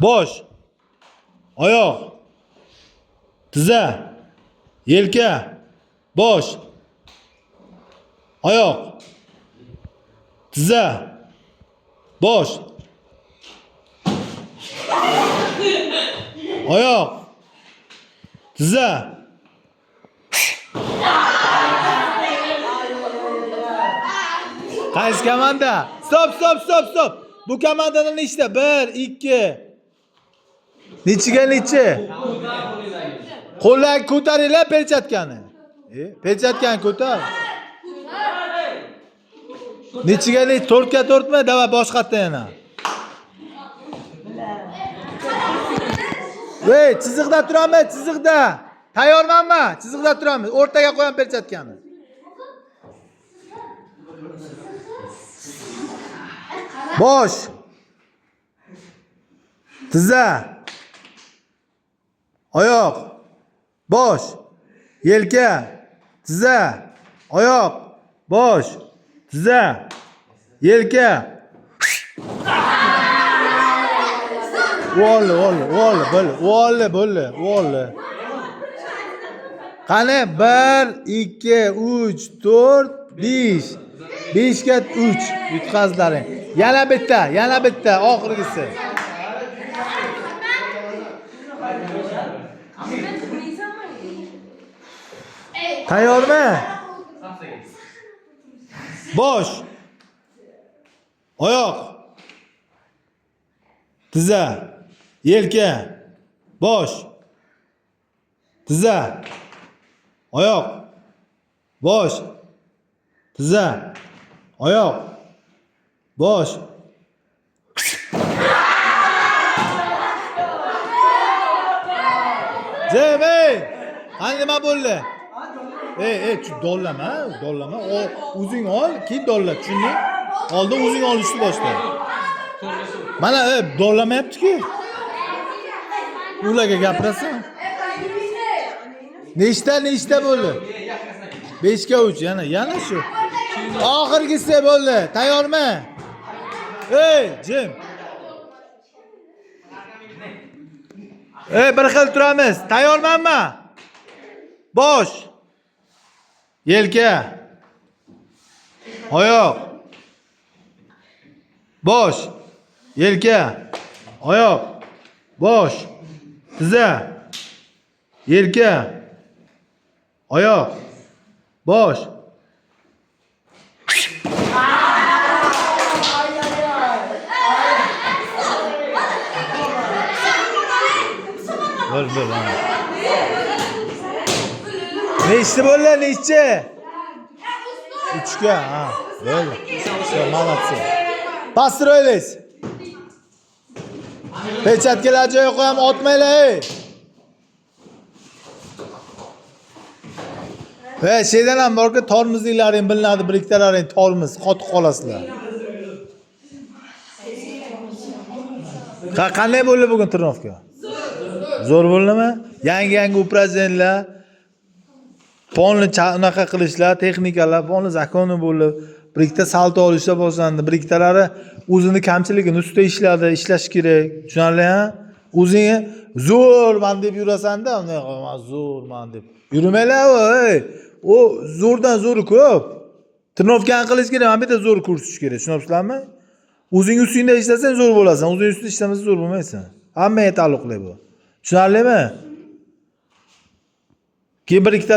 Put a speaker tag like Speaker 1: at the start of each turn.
Speaker 1: bosh, oyoq, tizza, yelka, bosh, oyoq, tizza, bosh, oyoq, tizza. Qaysi komanda? Stop. Bu komandadan nechta? 1, 2. Nechiga nechi? Qo'llarni ko'taringlar perchatkani. Perchatkani ko'tar. Nechiga nech? 4 ga 4 mi? Davay boshqatda yana. Voy, chiziqda turamiz, chiziqda. Tayyormanmi? Chiziqda turamiz. O'rtaga qo'yam perchatkani. Bosh, tizza, oyoq, bosh, yelka, tizza, oyoq, bosh, tizza, yelka. Vo'lli. Qani 1, 2, 3, 4, 5. 5 ga 3 yutqazlaring. Yana bitta, oxirgisi. Tayyormi? Bosh, oyoq, tizza, yelka, bosh, tizza, oyoq, bosh, tizza, oyoq, bosh. Jim, qani nima bo'ldi? Dollama. O'zing ol, keyin dolla, tushunding? Oldin o'zing olishni boshla. Mana dollamayapti-ku. Ularga gapirasan. Nechta bo'ldi? 5 ga 3 yana shu. Oxirgisi bo'ldi. Tayyormi? Jim. Bir xil turamiz. Tayyormanmi? Bosh, yelka, oyoq, bosh, yelka, oyoq, bosh, tizza, yelka, oyoq, bosh. Bo'l. Nechta bo'ldi? Nechi? 3 ga, bo'ldi. Молодцы. Построились. Pechatkalar joyiga qo'yam, otmanglar. Şeydan ham borki, tormozliklaring bilinadi, biriktalaring tormoz, qotib qolasizlar. Qanday bo'ldi bugun Turnovka? Zo'r bo'ldimi? Yangi uprazenlar, polni unaqa qilishlar, texnikalar, polni zakoni bo'ldi. Birikta salto olishlar boshlandi. Biriktalari o'zini kamchiligini ustida ishlash kerak. Tushunarli-a? O'zing zo'rman deb yurasan-da, men zo'rman deb. Yurmanglar, o zo'rdan zo'ri ko'p. Turnovkani qilish kerak, men bitta zo'r kursish kerak, tushunabsizlarmi? O'zing ustingda ishlasang zo'r bo'lasan, o'zing ustida ishlamasa zo'r bo'lmaysan. Hammaga taalluqli bu. Tushunarlimi? Keyin bir ikkita